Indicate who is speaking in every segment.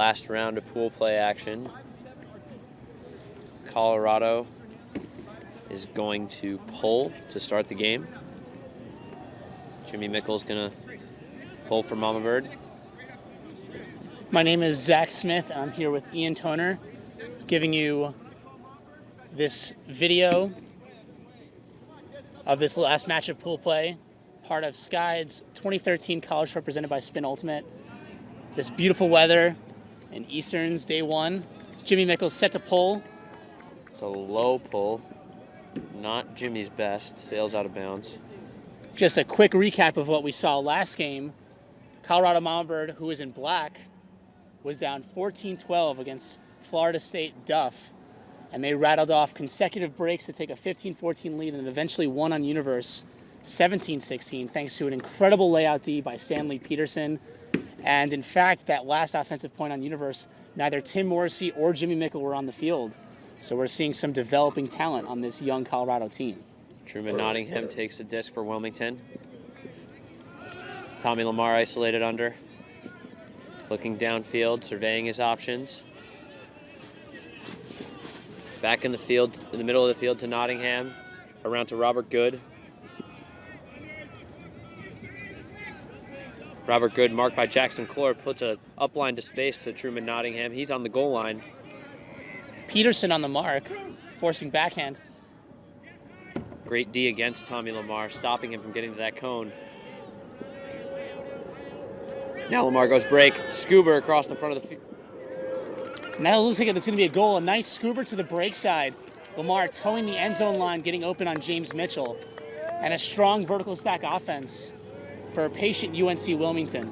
Speaker 1: Last round of pool play action. Colorado is going to pull to start the game. Jimmy Mickle's gonna pull for Mamabird.
Speaker 2: My name is Zack Smith, and I'm here with Ian Toner, giving you this video of this last match of pool play, part of Sky's 2013 college represented by Spin Ultimate. This beautiful weather in Eastern's day one. It's Jimmy Mickle's set to pull.
Speaker 1: It's a low pull, not Jimmy's best, sails out of bounds.
Speaker 2: Just a quick recap of what we saw last game. Colorado Mamabird, who was in black, was down 14-12 against Florida State Duff, and they rattled off consecutive breaks to take a 15-14 lead and eventually won on Universe 17-16 thanks to an incredible layout D by Stanley Peterson. And in fact, that last offensive point on Universe, neither Tim Morrissey or Jimmy Mickle were on the field. So we're seeing some developing talent on this young Colorado team.
Speaker 1: Truman Nottingham takes a disc for Wilmington. Tommy Lamar isolated under. Looking downfield, surveying his options. Back in the field, in the middle of the field to Nottingham. Around to Robert Good. Robert Good, marked by Jackson Clore, puts a upline to space to Truman Nottingham. He's on the goal line.
Speaker 2: Peterson on the mark, forcing backhand.
Speaker 1: Great D against Tommy Lamar, stopping him from getting to that cone. Now Lamar goes break. Scuba across the front of the field.
Speaker 2: Now it looks like it's going to be a goal. A nice scuba to the break side. Lamar towing the end zone line, getting open on James Mitchell. And a strong vertical stack offense for a patient UNC Wilmington.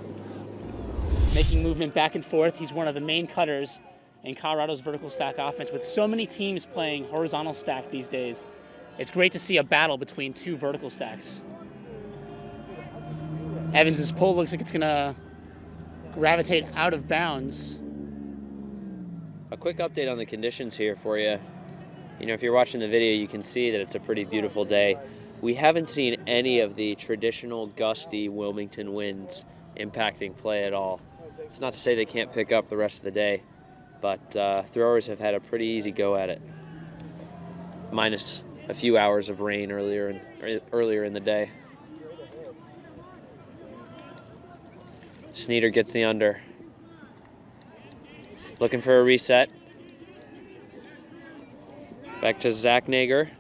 Speaker 2: Making movement back and forth. He's one of the main cutters in Colorado's vertical stack offense. With so many teams playing horizontal stack these days, it's great to see a battle between two vertical stacks. Evans's pull looks like it's going to gravitate out of bounds.
Speaker 1: A quick update on the conditions here for you. You know, if you're watching the video, you can see that it's a pretty beautiful day. We haven't seen any of the traditional gusty Wilmington winds impacting play at all. It's not to say they can't pick up the rest of the day, but throwers have had a pretty easy go at it. Minus a few hours of rain earlier in the day. Sneeder gets the under. Looking for a reset. Back to Zack Nager.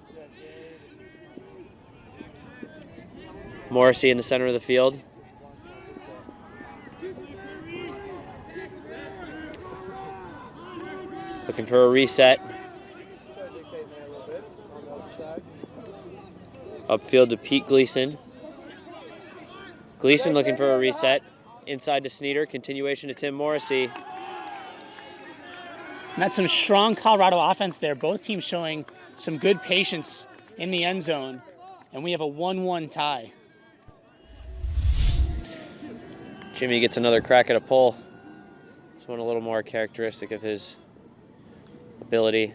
Speaker 1: Morrissey in the center of the field. Looking for a reset. Upfield to Pete Gleason. Gleason looking for a reset. Inside to Sneeder. Continuation to Tim Morrissey.
Speaker 2: And that's some strong Colorado offense there. Both teams showing some good patience in the end zone. And we have a 1-1 tie.
Speaker 1: Jimmy gets another crack at a pull. This one a little more characteristic of his ability.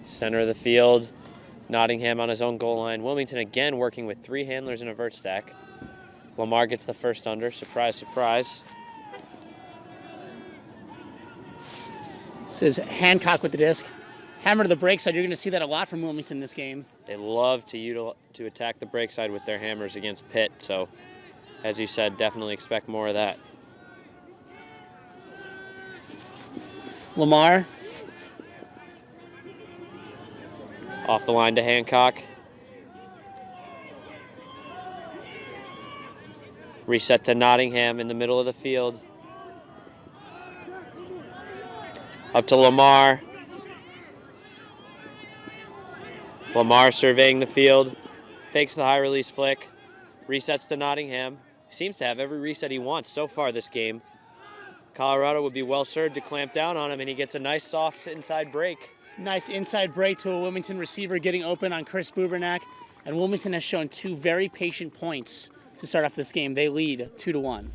Speaker 1: Center of the field. Nottingham on his own goal line. Wilmington again working with three handlers in a vert stack. Lamar gets the first under. Surprise, surprise.
Speaker 2: This is Hancock with the disc. Hammer to the break side. You're going to see that a lot from Wilmington this game.
Speaker 1: They love to attack the break side with their hammers against Pitt. So, as you said, definitely expect more of that.
Speaker 2: Lamar.
Speaker 1: Off the line to Hancock. Reset to Nottingham in the middle of the field. Up to Lamar. Lamar surveying the field. Fakes the high release flick. Resets to Nottingham. Seems to have every reset he wants so far this game. Colorado would be well served to clamp down on him, and he gets a nice soft inside break.
Speaker 2: Nice inside break to a Wilmington receiver getting open on Chris Bubernack. And Wilmington has shown two very patient points to start off this game. They lead 2-1.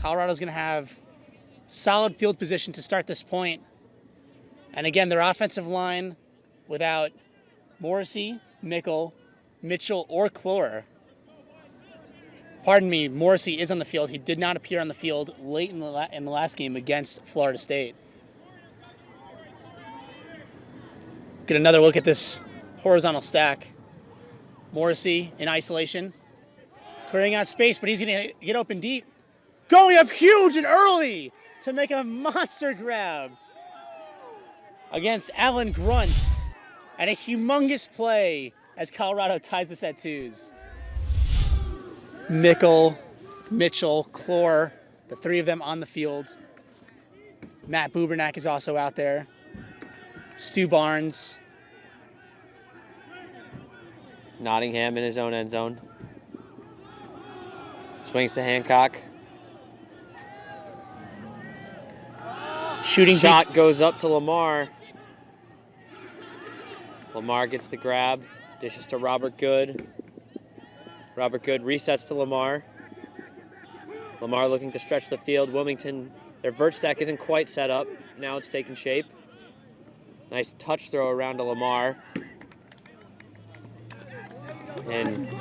Speaker 2: Colorado's going to have solid field position to start this point. And again, their offensive line without Morrissey, Mickle, Mitchell, or Clore pardon me, Morrissey is on the field. He did not appear on the field late in the last game against Florida State. Get another look at this horizontal stack. Morrissey in isolation, clearing out space, but he's going to get open deep. Going up huge and early to make a monster grab against Allen Grunts. And a humongous play as Colorado ties this at 2s. Mickle, Mitchell, Clore, the 3 of them on the field. Matt Bubernak is also out there. Stu Barnes.
Speaker 1: Nottingham in his own end zone. Swings to Hancock.
Speaker 2: Shooting
Speaker 1: shot
Speaker 2: deep.
Speaker 1: Goes up to Lamar. Lamar gets the grab. Dishes to Robert Good. Robert Good resets to Lamar. Lamar looking to stretch the field. Wilmington, their vert stack isn't quite set up. Now it's taking shape. Nice touch throw around to Lamar. And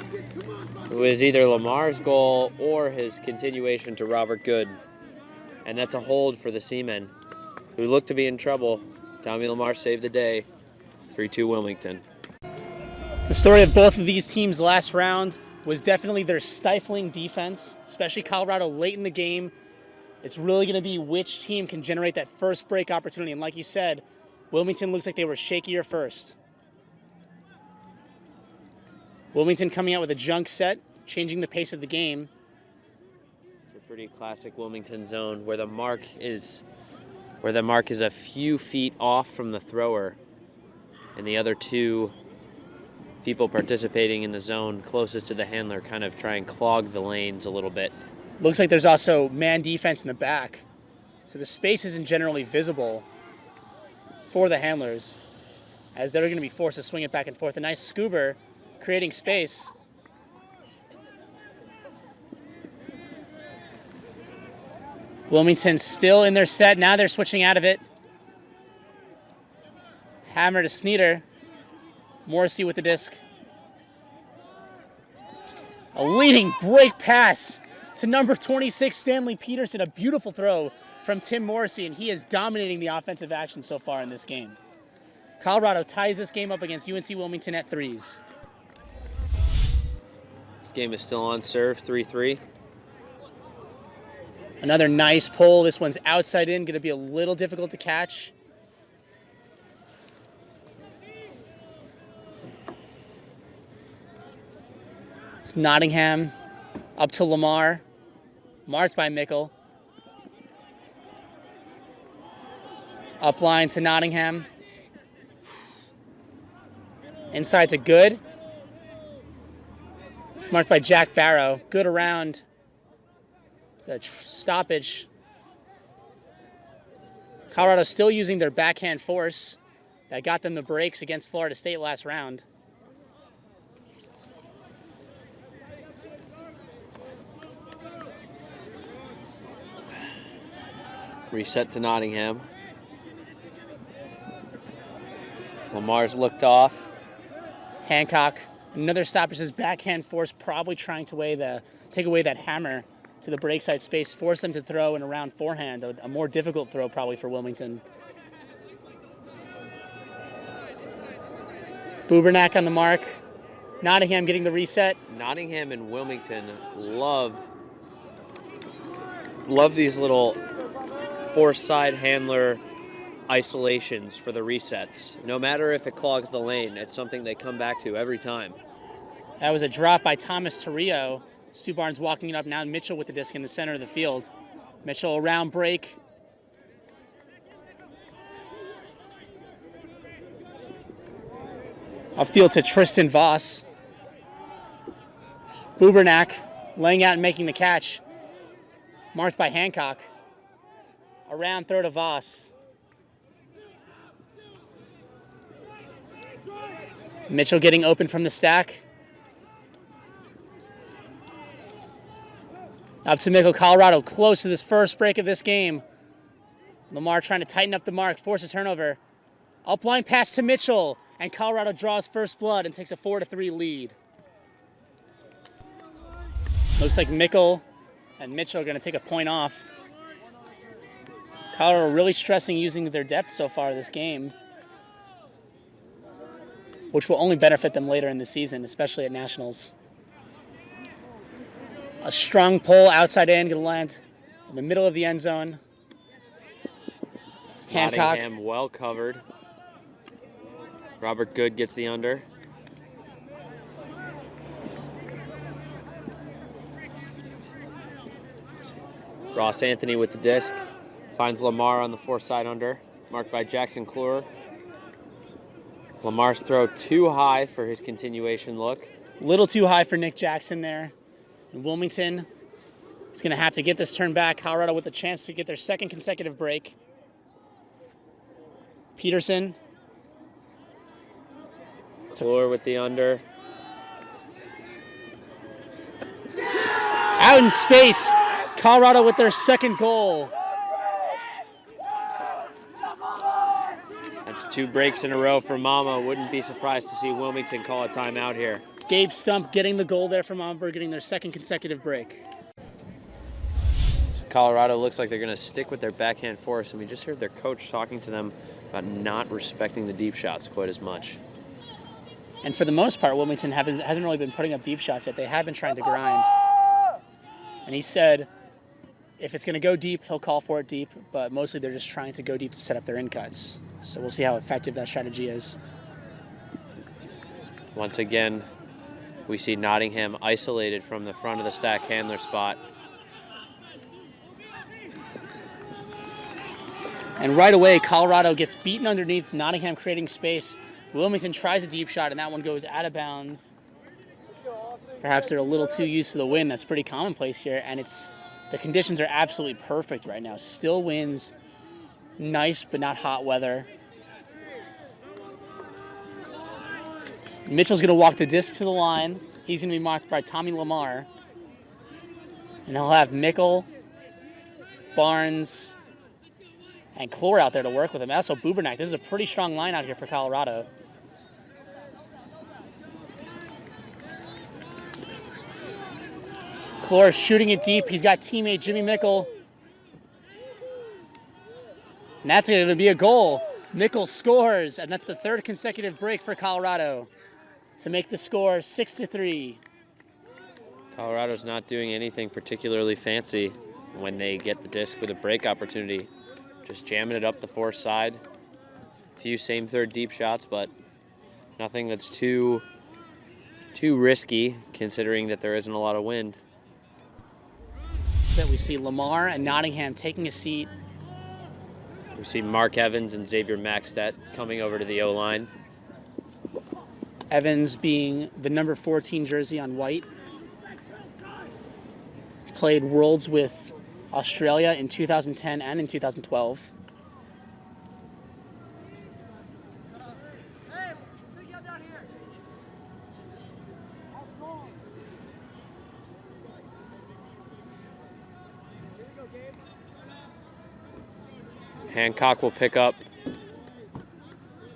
Speaker 1: it was either Lamar's goal or his continuation to Robert Good. And that's a hold for the Seamen, who look to be in trouble. Tommy Lamar saved the day. 3-2 Wilmington.
Speaker 2: The story of both of these teams last round was definitely their stifling defense, especially Colorado late in the game. It's really going to be which team can generate that first break opportunity. And like you said, Wilmington looks like they were shakier first. Wilmington coming out with a junk set, changing the pace of the game.
Speaker 1: It's a pretty classic Wilmington zone where the mark is a few feet off from the thrower, and the other 2 people participating in the zone closest to the handler kind of try and clog the lanes a little bit.
Speaker 2: Looks like there's also man defense in the back, so the space isn't generally visible for the handlers, as they're going to be forced to swing it back and forth. A nice scuba, creating space. Wilmington still in their set. Now they're switching out of it. Hammer to Sneeder. Morrissey with the disc. A leading break pass to number 26, Stanley Peterson. A beautiful throw from Tim Morrissey, and he is dominating the offensive action so far in this game. Colorado ties this game up against UNC Wilmington at 3s.
Speaker 1: This game is still on serve, 3-3.
Speaker 2: Another nice pull. This one's outside in, going to be a little difficult to catch. It's Nottingham up to Lamar. Marked by Mickle. Up line to Nottingham. Inside to Good. It's marked by Jack Barrow. Good around. It's a stoppage. Colorado still using their backhand force that got them the breaks against Florida State last round.
Speaker 1: Reset to Nottingham. Lamar's looked off.
Speaker 2: Hancock, another stoppage. His backhand force probably trying to take away that hammer to the break side space, force them to throw an around forehand, a more difficult throw probably for Wilmington. Bubernak on the mark. Nottingham getting the reset.
Speaker 1: Nottingham and Wilmington love these little force side handler isolations for the resets. No matter if it clogs the lane, it's something they come back to every time.
Speaker 2: That was a drop by Thomas Torrio. Stu Barnes walking it up now. Mitchell with the disc in the center of the field. Mitchell around break. Upfield to Tristan Voss. Bubernak laying out and making the catch. Marked by Hancock. Around throw to Voss. Mitchell getting open from the stack. Up to Mickle. Colorado close to this first break of this game. Lamar trying to tighten up the mark, force a turnover. Upline pass to Mitchell, and Colorado draws first blood and takes a 4-3 lead. Looks like Mickle and Mitchell are going to take a point off. Colorado really stressing using their depth so far this game, which will only benefit them later in the season, especially at Nationals. A strong pull outside in, going to land in the middle of the end zone. Hancock.
Speaker 1: Nottingham well covered. Robert Good gets the under. Ross Anthony with the disc. Finds Lamar on the fourth side under. Marked by Jackson Clore. Lamar's throw too high for his continuation look.
Speaker 2: A little too high for Nick Jackson there. And Wilmington is going to have to get this turn back. Colorado with a chance to get their second consecutive break. Peterson.
Speaker 1: Clore with the under.
Speaker 2: Out in space. Colorado with their second goal.
Speaker 1: That's 2 breaks in a row for Mama. Wouldn't be surprised to see Wilmington call a timeout here.
Speaker 2: Gabe Stump getting the goal there for Mamabird, getting their second consecutive break.
Speaker 1: So Colorado looks like they're going to stick with their backhand force, and we just heard their coach talking to them about not respecting the deep shots quite as much.
Speaker 2: And for the most part, Wilmington hasn't really been putting up deep shots yet. They have been trying to grind. And he said if it's going to go deep, he'll call for it deep, but mostly they're just trying to go deep to set up their in cuts. So we'll see how effective that strategy is.
Speaker 1: Once again, we see Nottingham isolated from the front of the stack handler spot.
Speaker 2: And right away, Colorado gets beaten underneath, Nottingham creating space. Wilmington tries a deep shot, and that one goes out of bounds. Perhaps they're a little too used to the wind. That's pretty commonplace here, and the conditions are absolutely perfect right now. Still winds, nice but not hot weather. Mitchell's going to walk the disc to the line. He's going to be marked by Tommy Lamar. And he'll have Mickle, Barnes, and Clore out there to work with him. Also, Bubernak. This is a pretty strong line out here for Colorado. Clore shooting it deep. He's got teammate Jimmy Mickle. And that's going to be a goal. Mickle scores, and that's the third consecutive break for Colorado to make the score 6-3.
Speaker 1: Colorado's not doing anything particularly fancy when they get the disc with a break opportunity. Just jamming it up the fourth side. A few same third deep shots, but nothing that's too risky considering that there isn't a lot of wind.
Speaker 2: That we see Lamar and Nottingham taking a seat.
Speaker 1: We see Mark Evans and Xavier Maxted coming over to the O-line.
Speaker 2: Evans being the number 14 jersey on white. Played Worlds with Australia in 2010 and in 2012.
Speaker 1: Hancock will pick up.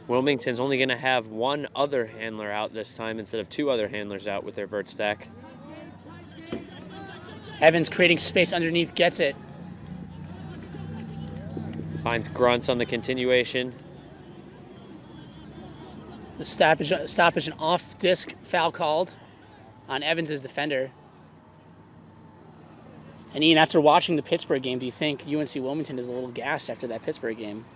Speaker 1: Wilmington's only going to have one other handler out this time instead of two other handlers out with their vert stack.
Speaker 2: Evans creating space underneath, gets it.
Speaker 1: Finds Grunts on the continuation.
Speaker 2: The stoppage, an off-disc foul called on Evans' defender. And Ian, after watching the Pittsburgh game, do you think UNC Wilmington is a little gassed after that Pittsburgh game?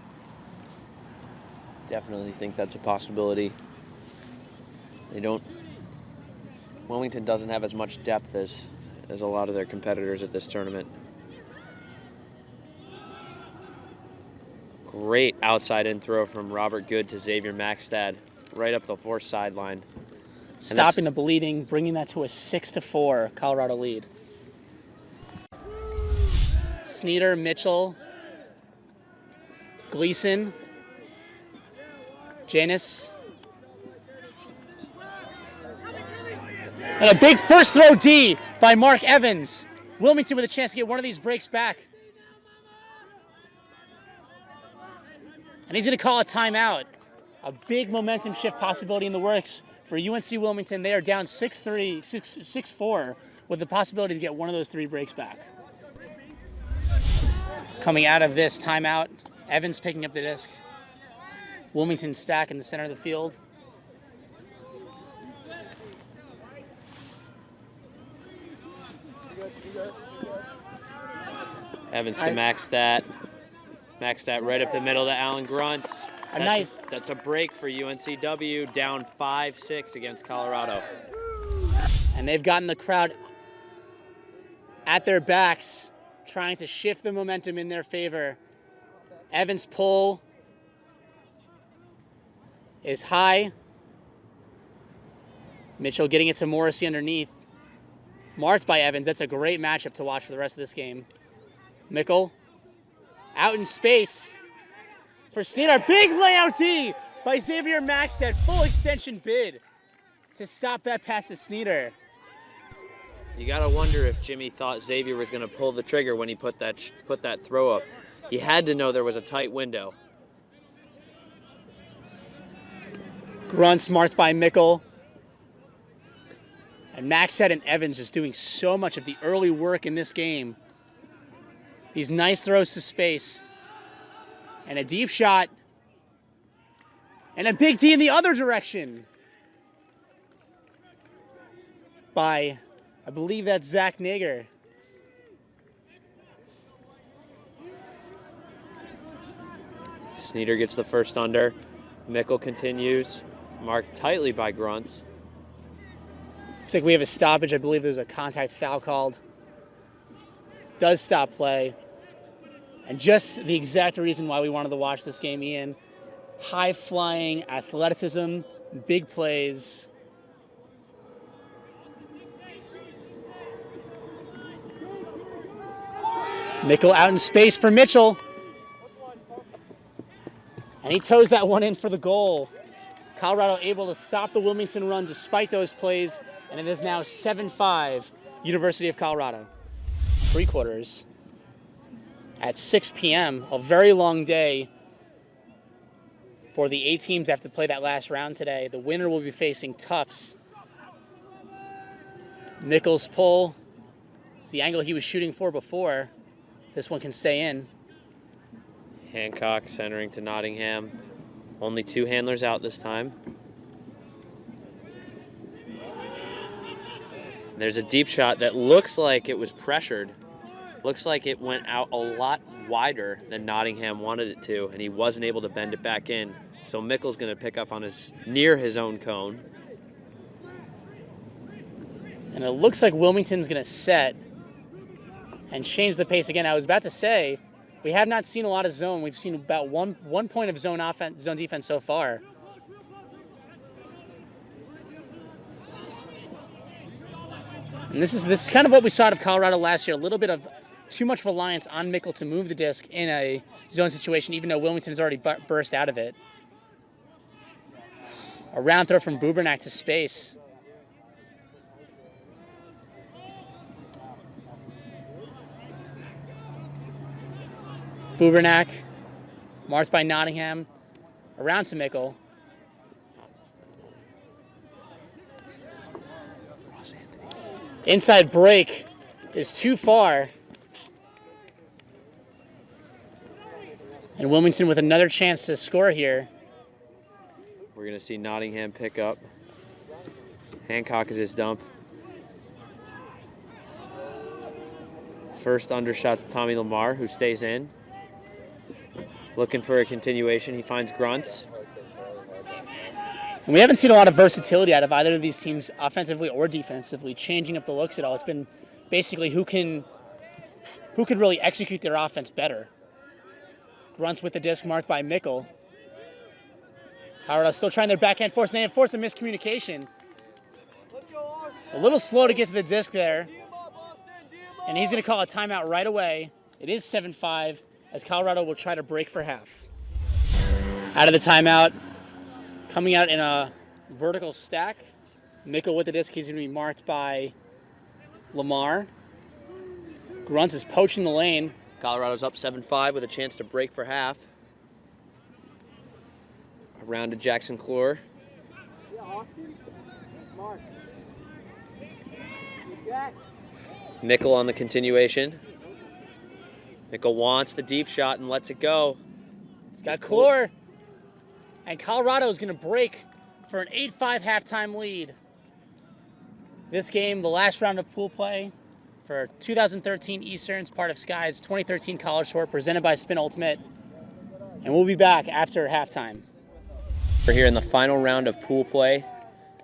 Speaker 1: Definitely think that's a possibility. Wilmington doesn't have as much depth as a lot of their competitors at this tournament. Great outside in throw from Robert Good to Xavier Maxted, right up the fourth sideline.
Speaker 2: Stopping the bleeding, bringing that to a 6-4 Colorado lead. Sneeder, Mitchell, Gleason, Janus. And a big first throw D by Mark Evans. Wilmington with a chance to get one of these breaks back. And he's going to call a timeout. A big momentum shift possibility in the works for UNC Wilmington. They are down 6-4 with with the possibility to get one of those 3 breaks back. Coming out of this timeout, Evans picking up the disc. Wilmington stack in the center of the field.
Speaker 1: Evans to Maxstat. Maxstat right up the middle to Allen Grunts. That's a break for UNC-W, down 5-6 against Colorado.
Speaker 2: And they've gotten the crowd at their backs, trying to shift the momentum in their favor. Evans' pull is high. Mitchell getting it to Morrissey underneath. Marked by Evans. That's a great matchup to watch for the rest of this game. Mickle out in space for Snyder. Big layout D by Xavier Maxstat. Full extension bid to stop that pass to Snyder.
Speaker 1: You gotta wonder if Jimmy thought Xavier was gonna pull the trigger when he put that throw up. He had to know there was a tight window.
Speaker 2: Grunts marked by Mickle. And Maxstat and Evans just doing so much of the early work in this game. These nice throws to space. And a deep shot. And a big D in the other direction. By, I believe that's Zack Nager.
Speaker 1: Snyder gets the first under. Mickle continues, marked tightly by Grunts.
Speaker 2: Looks like we have a stoppage. I believe there's a contact foul called. Does stop play. And just the exact reason why we wanted to watch this game, Ian. High-flying athleticism, big plays. Mickle out in space for Mitchell. And he toes that one in for the goal. Colorado able to stop the Wilmington run despite those plays, and it is now 7-5, University of Colorado. 3/4 at 6 p.m., a very long day for the 8 teams that have to play that last round today. The winner will be facing Tufts. Mickle's pull. It's the angle he was shooting for before. This one can stay in.
Speaker 1: Hancock centering to Nottingham. Only 2 handlers out this time. There's a deep shot that looks like it was pressured. Looks like it went out a lot wider than Nottingham wanted it to, and he wasn't able to bend it back in. So Mickle's going to pick up on near his own cone.
Speaker 2: And it looks like Wilmington's going to set and change the pace again. I was about to say, we have not seen a lot of zone. We've seen about one point of zone defense so far. And this is kind of what we saw out of Colorado last year. A little bit of too much reliance on Mickle to move the disc in a zone situation, even though Wilmington's already burst out of it. A round throw from Bubernak to space. Bubernak, marked by Nottingham, around to Mickle. Inside break is too far. And Wilmington with another chance to score here.
Speaker 1: We're going to see Nottingham pick up. Hancock is his dump. First undershot to Tommy Lamar, who stays in. Looking for a continuation. He finds Grunts.
Speaker 2: And we haven't seen a lot of versatility out of either of these teams, offensively or defensively, changing up the looks at all. It's been basically who could really execute their offense better. Grunts with the disc marked by Mickle. Colorado still trying their backhand force, and they enforce a miscommunication. A little slow to get to the disc there. And he's going to call a timeout right away. It is 7-5, as Colorado will try to break for half. Out of the timeout, coming out in a vertical stack. Mickle with the disc, he's going to be marked by Lamar. Grunts is poaching the lane.
Speaker 1: Colorado's up 7-5 with a chance to break for half. Around to Jackson Clore.
Speaker 3: Yeah, Austin. Mark. Jack.
Speaker 1: Mickle on the continuation. Mickle wants the deep shot and lets it go.
Speaker 2: He's got Clore. And Colorado is going to break for an 8-5 halftime lead. This game, the last round of pool play for 2013 Easterns, part of Sky's 2013 College Tour, presented by Spin Ultimate. And we'll be back after halftime.
Speaker 1: We're here in the final round of pool play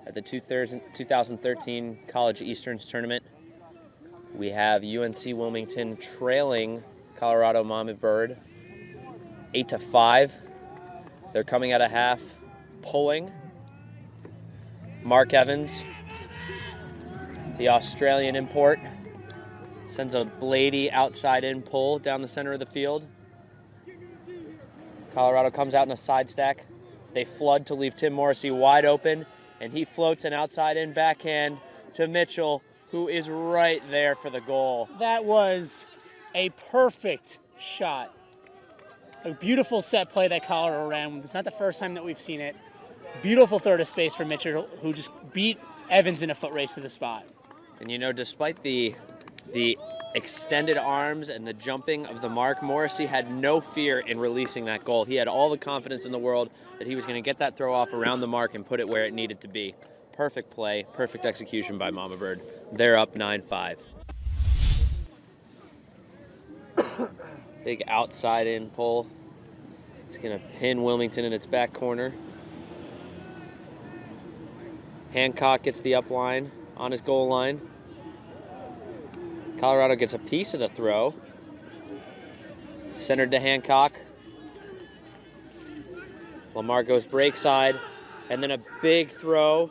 Speaker 1: at the 2013 College Easterns Tournament. We have UNC Wilmington trailing Colorado Mamabird 8-5. They're coming out of half, pulling. Mark Evans, the Australian import, sends a bladey outside in pull down the center of the field. Colorado comes out in a side stack. They flood to leave Tim Morrissey wide open, and he floats an outside in backhand to Mitchell, who is right there for the goal.
Speaker 2: That was a perfect shot. A beautiful set play that Colorado ran. It's not the first time that we've seen it. Beautiful throw to space for Mitchell, who just beat Evans in a foot race to the spot.
Speaker 1: And you know, despite the extended arms and the jumping of the mark, Morrissey had no fear in releasing that goal. He had all the confidence in the world that he was going to get that throw off around the mark and put it where it needed to be. Perfect play, perfect execution by Mamabird. They're up 9-5. Big outside in pull. He's going to pin Wilmington in its back corner. Hancock gets the up line on his goal line. Colorado gets a piece of the throw. Centered to Hancock. Lamar goes break side, and then a big throw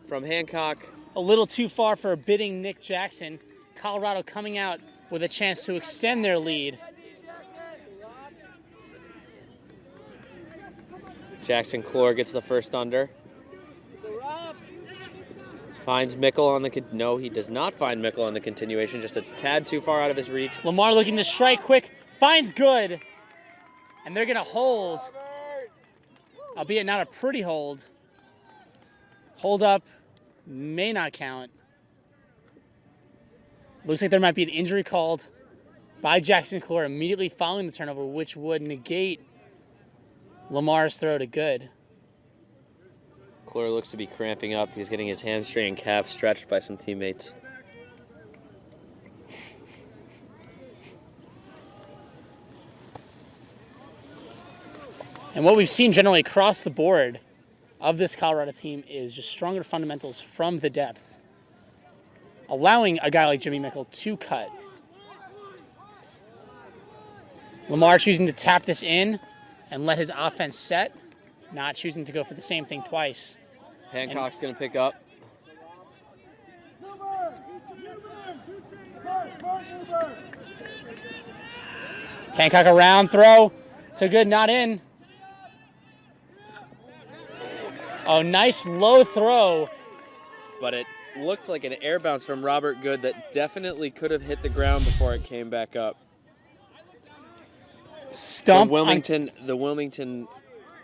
Speaker 1: from Hancock.
Speaker 2: A little too far for bidding Nick Jackson. Colorado coming out with a chance to extend their lead.
Speaker 1: Jackson Clore gets the first under. Finds Mickle on the... No, he does not find Mickle on the continuation. Just a tad too far out of his reach.
Speaker 2: Lamar looking to strike quick. Finds good. And they're going to hold. Albeit not a pretty hold. Hold up. May not count. Looks like there might be an injury called by Jackson Clore immediately following the turnover, which would negate Lamar's throw to good.
Speaker 1: Clore looks to be cramping up. He's getting his hamstring and calf stretched by some teammates.
Speaker 2: And what we've seen generally across the board of this Colorado team is just stronger fundamentals from the depth, allowing a guy like Jimmy Mickle to cut. Lamar choosing to tap this in and let his offense set, not choosing to go for the same thing twice.
Speaker 1: Hancock's going to pick up.
Speaker 2: Hancock around throw to good, not in. Oh, nice low throw.
Speaker 1: But it looked like an air bounce from Robert Good that definitely could have hit the ground before it came back up.
Speaker 2: Stump.
Speaker 1: The Wilmington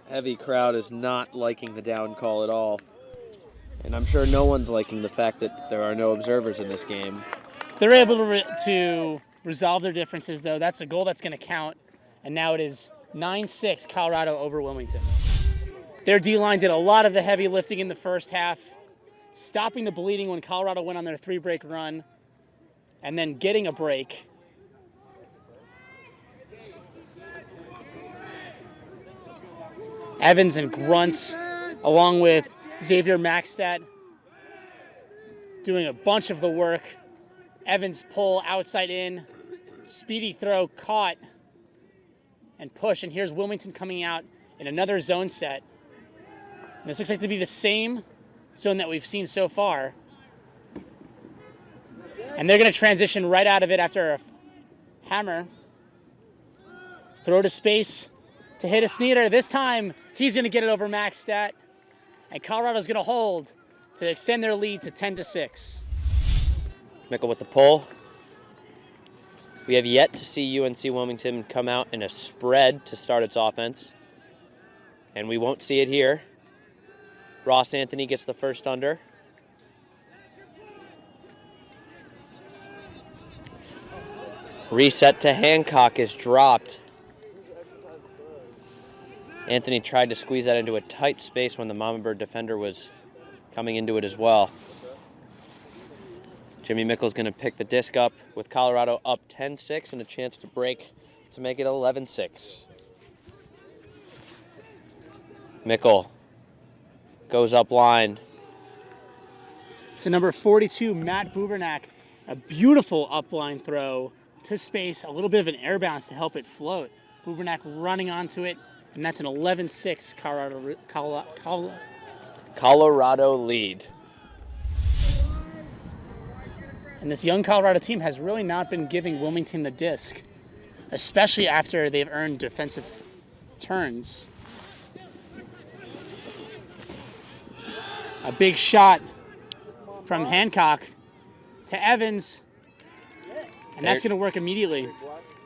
Speaker 1: heavy crowd is not liking the down call at all. And I'm sure no one's liking the fact that there are no observers in this game.
Speaker 2: They're able to resolve their differences, though. That's a goal that's going to count. And now it is 9-6 Colorado over Wilmington. Their D-line did a lot of the heavy lifting in the first half, stopping the bleeding when Colorado went on their 3-break run, and then getting a break. Evans and Grunts, along with Xavier Maxtat, doing a bunch of the work. Evans pull outside in, speedy throw caught, and push. And here's Wilmington coming out in another zone set. And this looks like to be the same zone that we've seen so far. And they're going to transition right out of it after a hammer. Throw to space to hit a Sneeder. This time, he's going to get it over Maxtat. And Colorado's going to hold to extend their lead to 10-6.
Speaker 1: Mickle with the pull. We have yet to see UNC Wilmington come out in a spread to start its offense. And we won't see it here. Ross Anthony gets the first under. Reset to Hancock is dropped. Anthony tried to squeeze that into a tight space when the Mamabird defender was coming into it as well. Jimmy Mickle's going to pick the disc up with Colorado up 10-6 and a chance to break to make it 11-6. Mickle goes up line.
Speaker 2: To number 42, Matt Bubernak. A beautiful upline throw to space, a little bit of an air bounce to help it float. Bubernak running onto it, and that's an 11-6
Speaker 1: Colorado lead.
Speaker 2: And this young Colorado team has really not been giving Wilmington the disc, especially after they've earned defensive turns. A big shot from Hancock to Evans, and that's going to work immediately.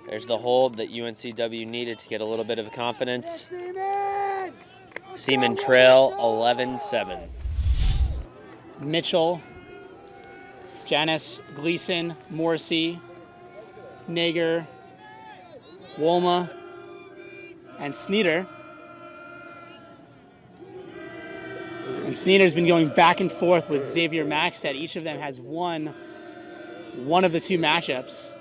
Speaker 1: There's the hold that UNC-W needed to get a little bit of confidence. Seamen trail 11-7.
Speaker 2: Mitchell, Janis, Gleason, Morrissey, Nager, Wolma, and Sneeder. And Sneeder's been going back and forth with Xavier Maxted. Each of them has won one of the two matchups.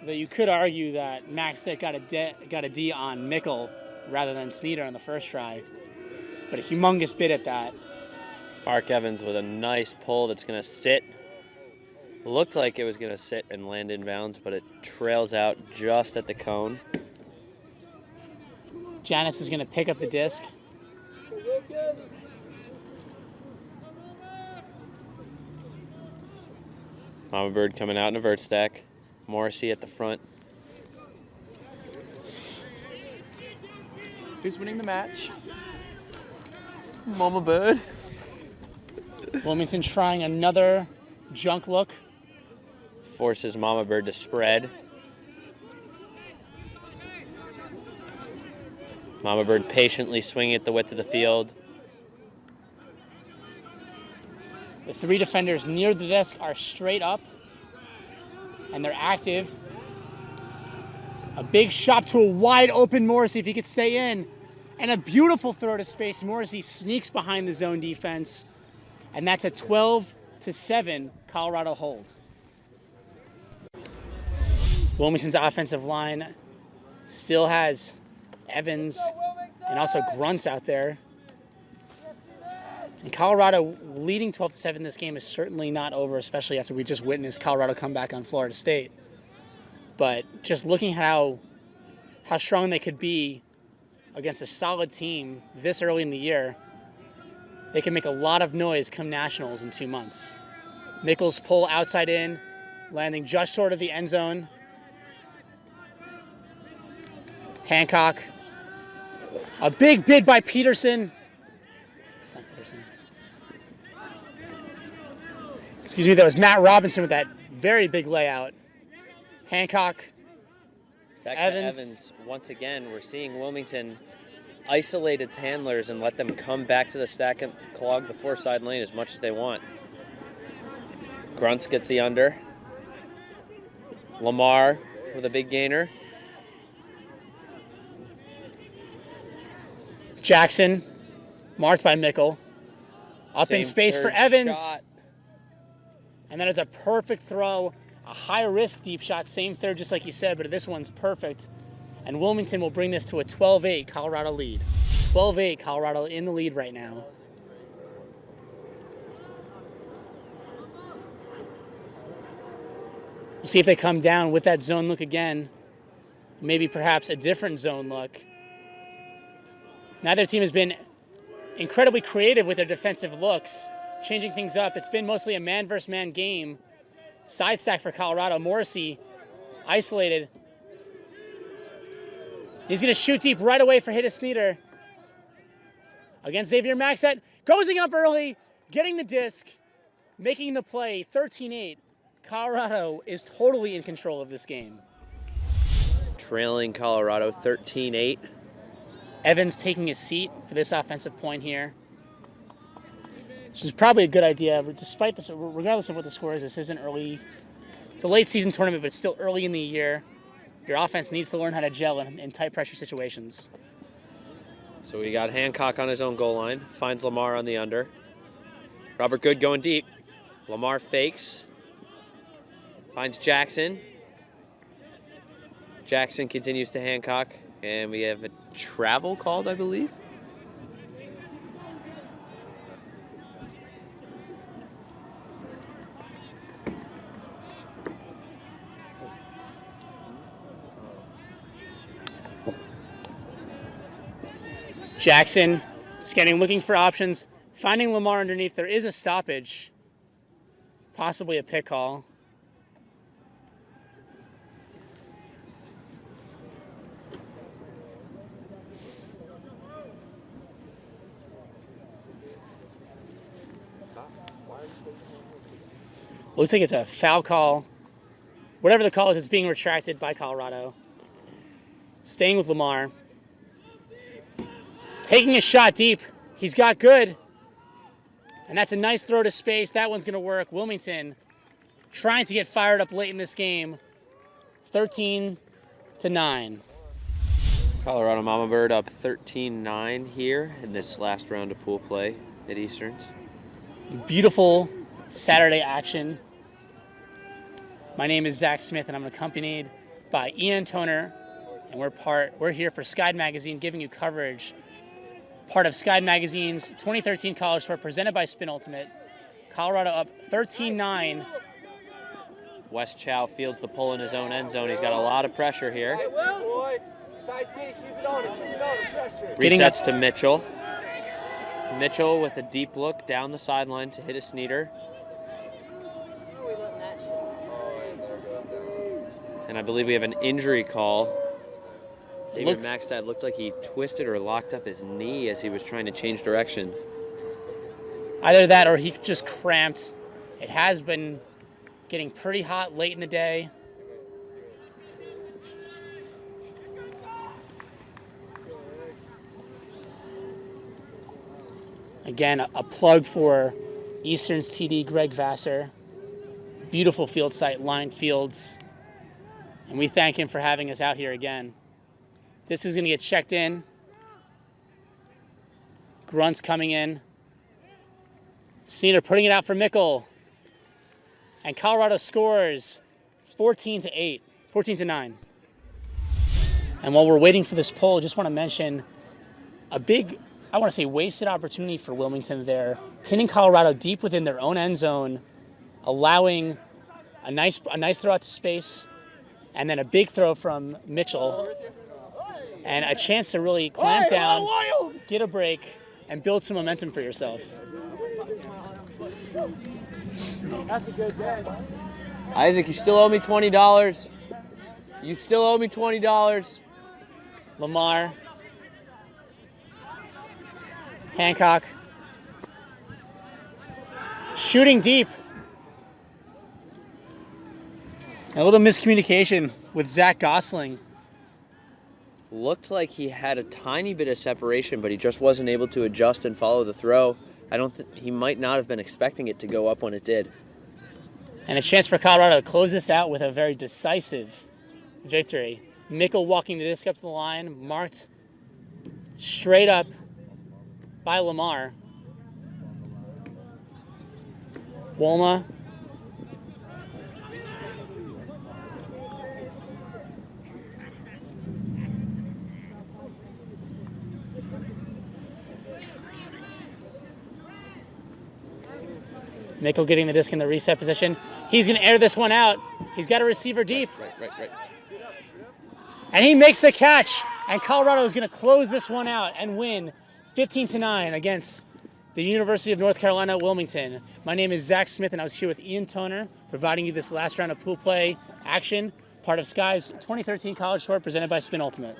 Speaker 2: Though you could argue that Maxted got a D on Mickle rather than Sneeder on the first try. But a humongous bid at that.
Speaker 1: Mark Evans with a nice pull that's going to sit. Looked like it was going to sit and land in bounds, but it trails out just at the cone.
Speaker 2: Janis is going to pick up the disc.
Speaker 1: Mamabird coming out in a vert stack. Morrissey at the front.
Speaker 3: Who's winning the match? Mamabird.
Speaker 2: Wilmington trying another junk look.
Speaker 1: Forces Mamabird to spread. Mamabird patiently swinging at the width of the field.
Speaker 2: The three defenders near the disc are straight up, and they're active. A big shot to a wide open Morrissey if he could stay in. And a beautiful throw to space. Morrissey sneaks behind the zone defense, and that's a 12-7 Colorado hold. Wilmington's offensive line still has Evans and also Grunts out there. And Colorado leading 12-7 in this game is certainly not over, especially after we just witnessed Colorado come back on Florida State. But just looking at how strong they could be against a solid team this early in the year, they can make a lot of noise come nationals in 2 months. Mickles pull outside in, landing just short of the end zone. Hancock. A big bid by Peterson. It's not Peterson. Excuse me, that was Matt Robinson with that very big layout. Hancock to Evans.
Speaker 1: Once again, we're seeing Wilmington isolate its handlers and let them come back to the stack and clog the four side lane as much as they want. Grunts gets the under. Lamar with a big gainer.
Speaker 2: Jackson, marked by Mickle. Up in space for Evans.
Speaker 1: Shot.
Speaker 2: And then it's a perfect throw, a high-risk deep shot, same third just like you said, but this one's perfect. And Wilmington will bring this to a 12-8 Colorado lead. 12-8 Colorado in the lead right now. We'll see if they come down with that zone look again. Maybe perhaps a different zone look. Neither team has been incredibly creative with their defensive looks, changing things up. It's been mostly a man versus man game. Side stack for Colorado. Morrissey isolated. He's going to shoot deep right away for Hidde Sneeder. Against Xavier Maxted. Goes up early, getting the disc, making the play, 13-8. Colorado is totally in control of this game.
Speaker 1: Trailing Colorado 13-8.
Speaker 2: Evans taking his seat for this offensive point here. This is probably a good idea, despite this, regardless of what the score is. This is an early It's a late season tournament, but it's still early in the year. Your offense needs to learn how to gel in tight pressure situations.
Speaker 1: So we got Hancock on his own goal line, finds Lamar on the under. Robert Good going deep. Lamar fakes, finds Jackson. Jackson continues to Hancock, and we have a travel called, I believe.
Speaker 2: Jackson scanning, looking for options, finding Lamar underneath. There is a stoppage, possibly a pick call. Looks like it's a foul call. Whatever the call is, it's being retracted by Colorado. Staying with Lamar. Taking a shot deep. He's got good. And that's a nice throw to space. That one's going to work. Wilmington trying to get fired up late in this game. 13-9.
Speaker 1: Colorado Mamabird up 13-9 here in this last round of pool play at Easterns.
Speaker 2: Beautiful Saturday action. My name is Zack Smith, and I'm accompanied by Ian Toner, and we're here for Skyd Magazine, giving you coverage. Part of Skyd Magazine's 2013 College Tour, presented by Spin Ultimate. Colorado up 13-9.
Speaker 1: West Chow fields the pull in his own end zone. He's got a lot of pressure here. Resets to Mitchell. Mitchell with a deep look down the sideline to hit a Sneeder. And I believe we have an injury call. David Maxtad looked like he twisted or locked up his knee as he was trying to change direction.
Speaker 2: Either that or he just cramped. It has been getting pretty hot late in the day. Again, a plug for Eastern's TD Greg Vassar. Beautiful field site, lined fields. And we thank him for having us out here again. This is going to get checked in. Grunt's coming in. Sneeder putting it out for Mickle. And Colorado scores 14-9. And while we're waiting for this poll, I just want to mention a big, I want to say, wasted opportunity for Wilmington there, pinning Colorado deep within their own end zone, allowing a nice throw out to space, and then a big throw from Mitchell, and a chance to really clamp down, get a break, and build some momentum for yourself.
Speaker 3: That's a good day.
Speaker 1: Isaac, you still owe me $20. You still owe me $20.
Speaker 2: Lamar. Hancock. Shooting deep. A little miscommunication with Zack Gosling.
Speaker 1: Looked like he had a tiny bit of separation, but he just wasn't able to adjust and follow the throw. He might not have been expecting it to go up when it did.
Speaker 2: And a chance for Colorado to close this out with a very decisive victory. Mickle walking the disc up to the line, marked straight up by Lamar. Wolma. Mickle getting the disc in the reset position. He's going to air this one out. He's got a receiver deep.
Speaker 1: Right.
Speaker 2: And he makes the catch. And Colorado is going to close this one out and win 15-9 against the University of North Carolina at Wilmington. My name is Zack Smith, and I was here with Ian Toner, providing you this last round of pool play action, part of Skyd's 2013 College Tour presented by Spin Ultimate.